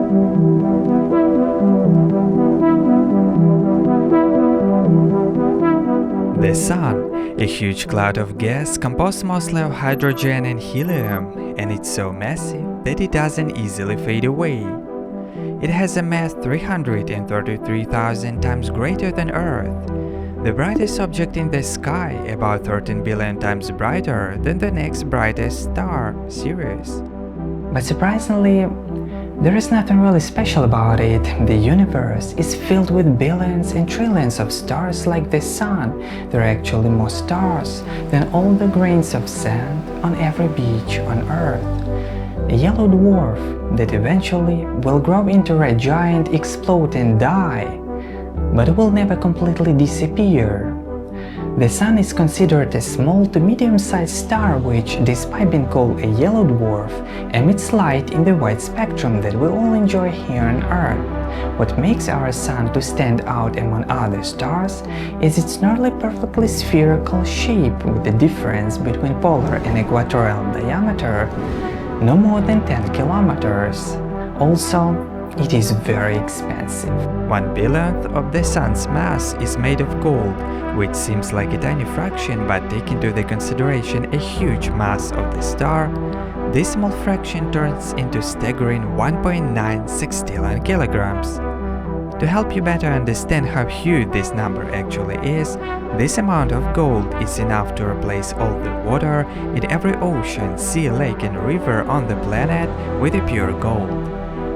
The Sun, a huge cloud of gas composed mostly of hydrogen and helium, and it's so massive that it doesn't easily fade away. It has a mass 333,000 times greater than Earth, the brightest object in the sky about 13 billion times brighter than the next brightest star, Sirius. But surprisingly, there is nothing really special about it. The universe is filled with billions and trillions of stars like the Sun. There are actually more stars than all the grains of sand on every beach on Earth. A yellow dwarf that eventually will grow into a red giant, explode and die, but will never completely disappear. The Sun is considered a small to medium-sized star which, despite being called a yellow dwarf, emits light in the wide spectrum that we all enjoy here on Earth. What makes our Sun to stand out among other stars is its nearly perfectly spherical shape, with the difference between polar and equatorial diameter no more than 10 kilometers. Also, it is very expensive. 1/1000th of the Sun's mass is made of gold, which seems like a tiny fraction, but taking into the consideration a huge mass of the star, this small fraction turns into staggering 1.9 sextillion kilograms. To help you better understand how huge this number actually is, this amount of gold is enough to replace all the water in every ocean, sea, lake and river on the planet with a pure gold.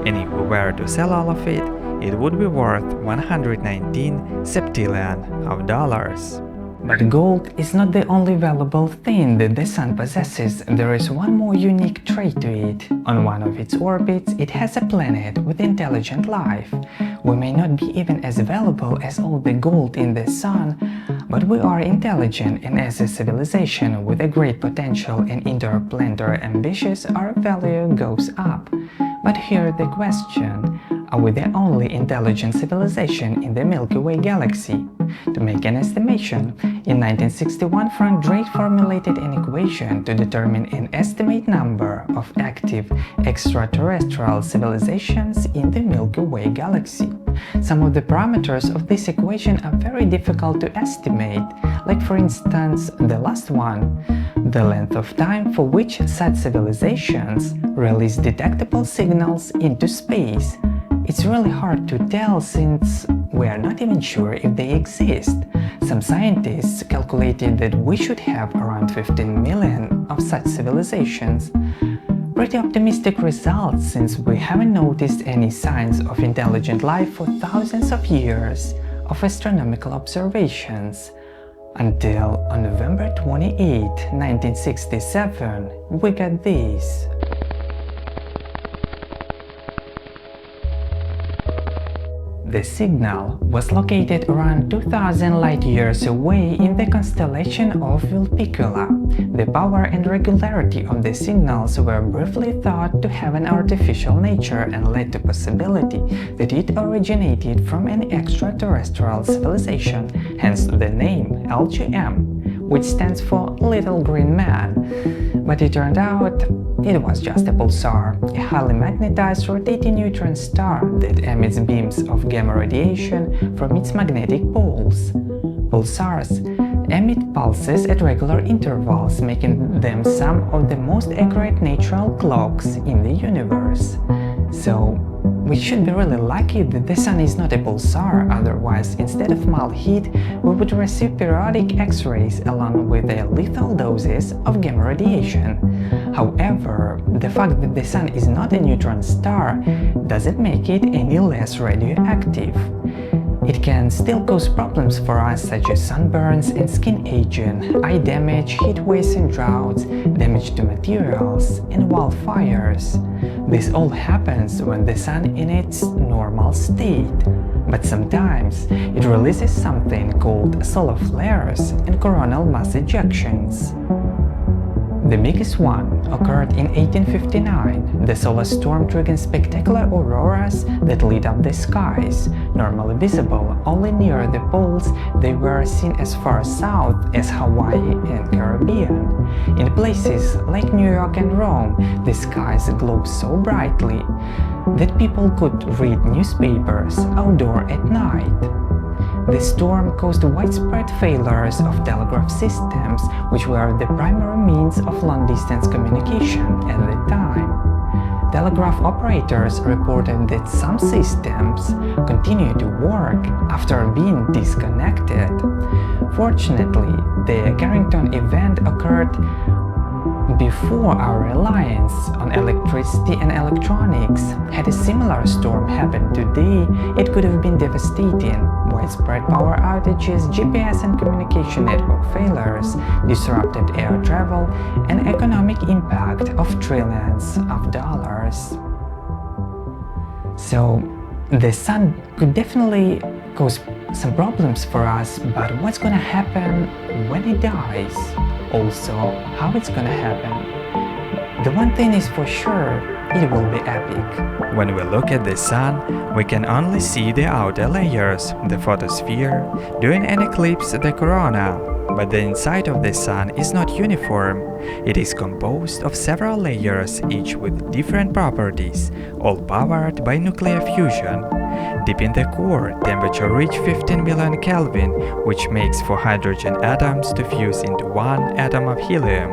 And if we were to sell all of it, it would be worth 119 septillion of dollars. But gold is not the only valuable thing that the Sun possesses. There is one more unique trait to it. On one of its orbits, it has a planet with intelligent life. We may not be even as valuable as all the gold in the Sun, but we are intelligent, and as a civilization with a great potential and interplanetary ambitions, our value goes up. But here the question: are we the only intelligent civilization in the Milky Way galaxy? To make an estimation, in 1961 Frank Drake formulated an equation to determine an estimate number of active extraterrestrial civilizations in the Milky Way galaxy. Some of the parameters of this equation are very difficult to estimate, like for instance the last one, the length of time for which such civilizations release detectable signals into space. It's really hard to tell since we are not even sure if they exist. Some scientists calculated that we should have around 15 million of such civilizations. Pretty optimistic results since we haven't noticed any signs of intelligent life for thousands of years of astronomical observations. Until on November 28, 1967, we got this. The signal was located around 2,000 light-years away in the constellation of Vulpecula. The power and regularity of the signals were briefly thought to have an artificial nature and led to possibility that it originated from an extraterrestrial civilization, hence the name LGM, which stands for Little Green Man. But it turned out it was just a pulsar, a highly magnetized rotating neutron star that emits beams of gamma radiation from its magnetic poles. Pulsars emit pulses at regular intervals, making them some of the most accurate natural clocks in the universe. So, we should be really lucky that the Sun is not a pulsar, otherwise instead of mild heat, we would receive periodic X-rays along with the lethal doses of gamma radiation. However, the fact that the Sun is not a neutron star doesn't make it any less radioactive. It can still cause problems for us such as sunburns and skin aging, eye damage, heat waves and droughts, damage to materials, and wildfires. This all happens when the Sun in its normal state. But sometimes it releases something called solar flares and coronal mass ejections. The biggest one occurred in 1859, the solar storm triggering spectacular auroras that lit up the skies. Normally visible only near the poles, they were seen as far south as Hawaii and Caribbean. In places like New York and Rome, the skies glowed so brightly that people could read newspapers outdoors at night. The storm caused widespread failures of telegraph systems, which were the primary means of long-distance communication at the time. Telegraph operators reported that some systems continued to work after being disconnected. Fortunately, the Carrington Event occurred before our reliance on electricity and electronics. Had a similar storm happened today, it could have been devastating. Widespread power outages, GPS and communication network failures, disrupted air travel, and economic impact of trillions of dollars. So, the sun could definitely cause some problems for us, but what's gonna happen when it dies? Also, how it's gonna happen? The one thing is for sure, it will be epic. When we look at the sun, we can only see the outer layers, the photosphere, during an eclipse the corona. But the inside of the sun is not uniform. It is composed of several layers, each with different properties, all powered by nuclear fusion. Deep in the core, temperature reaches 15 million Kelvin, which makes for hydrogen atoms to fuse into one atom of helium.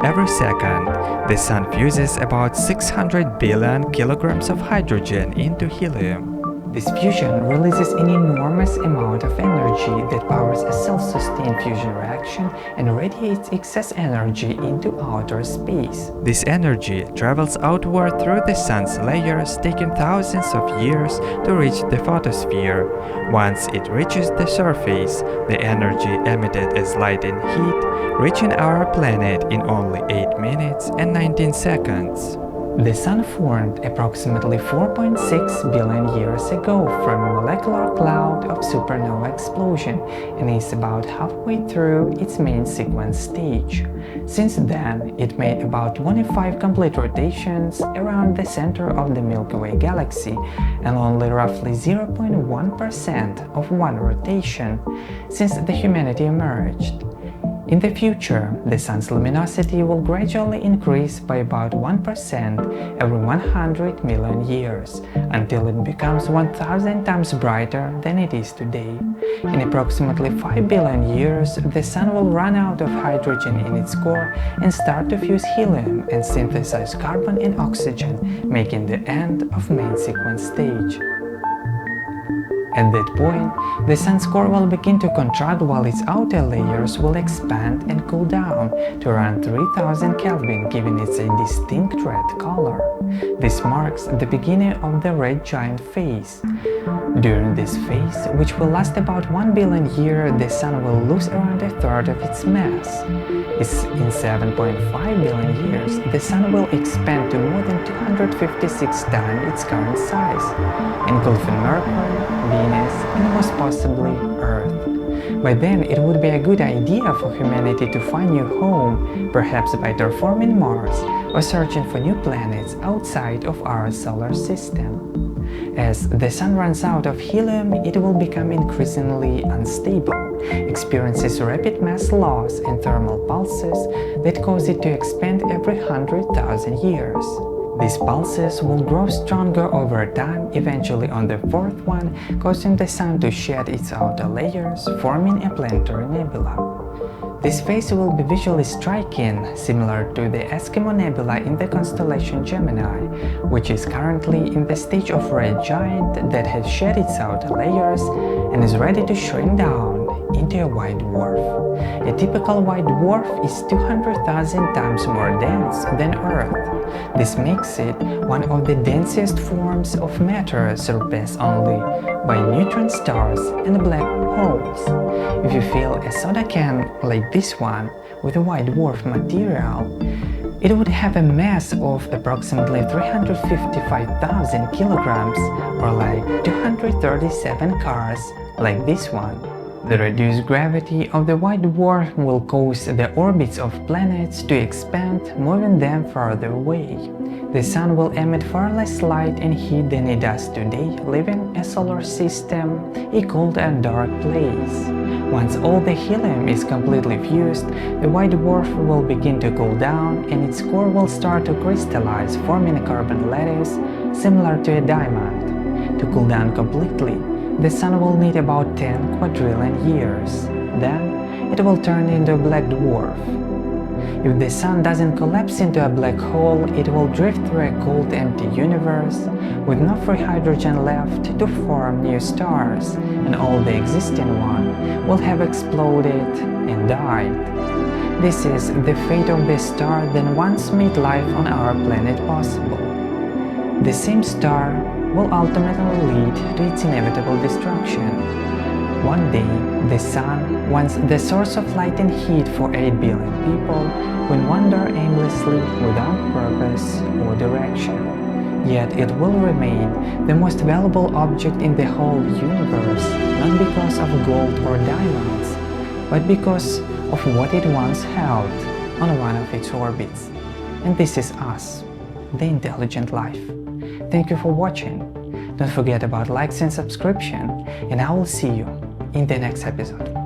Every second, the sun fuses about 600 billion kilograms of hydrogen into helium. This fusion releases an enormous amount of energy that powers a self-sustained fusion reaction and radiates excess energy into outer space. This energy travels outward through the sun's layers, taking thousands of years to reach the photosphere. Once it reaches the surface, the energy emitted as light and heat, reaching our planet in only 8 minutes and 19 seconds. The Sun formed approximately 4.6 billion years ago from a molecular cloud of supernova explosion and is about halfway through its main sequence stage. Since then, it made about 25 complete rotations around the center of the Milky Way galaxy and only roughly 0.1% of one rotation since the humanity emerged. In the future, the Sun's luminosity will gradually increase by about 1% every 100 million years, until it becomes 1,000 times brighter than it is today. In approximately 5 billion years, the Sun will run out of hydrogen in its core and start to fuse helium and synthesize carbon and oxygen, making the end of main sequence stage. At that point, the Sun's core will begin to contract while its outer layers will expand and cool down to around 3000 Kelvin, giving it a distinct red color. This marks the beginning of the red giant phase. During this phase, which will last about 1 billion years, the Sun will lose around a third of its mass. In 7.5 billion years, the Sun will expand to more than 256 times its current size, engulfing Mercury, Venus, and most possibly Earth. By then, it would be a good idea for humanity to find new home, perhaps by terraforming Mars or searching for new planets outside of our solar system. As the Sun runs out of helium, it will become increasingly unstable, experiences rapid mass loss and thermal pulses that cause it to expand every 100,000 years. These pulses will grow stronger over time, eventually on the fourth one, causing the Sun to shed its outer layers, forming a planetary nebula. This phase will be visually striking, similar to the Eskimo Nebula in the constellation Gemini, which is currently in the stage of red giant that has shed its outer layers and is ready to shrink down into a white dwarf. A typical white dwarf is 200,000 times more dense than Earth. This makes it one of the densest forms of matter, surpassed only by neutron stars and black holes. If you fill a soda can like this one with a white dwarf material, it would have a mass of approximately 355,000 kilograms, or like 237 cars like this one. The reduced gravity of the white dwarf will cause the orbits of planets to expand, moving them farther away. The Sun will emit far less light and heat than it does today, leaving a solar system a cold and dark place. Once all the helium is completely fused, the white dwarf will begin to cool down and its core will start to crystallize, forming a carbon lattice similar to a diamond. To cool down completely, the Sun will need about 10 quadrillion years. Then, it will turn into a black dwarf. If the Sun doesn't collapse into a black hole, it will drift through a cold, empty universe with no free hydrogen left to form new stars, and all the existing ones will have exploded and died. This is the fate of the star that once made life on our planet possible. The same star will ultimately lead to its inevitable destruction. One day, the Sun, once the source of light and heat for 8 billion people, will wander aimlessly without purpose or direction. Yet it will remain the most valuable object in the whole universe, not because of gold or diamonds, but because of what it once held on one of its orbits. And this is us, the intelligent life. Thank you for watching. Don't forget about likes and subscription, and I will see you in the next episode.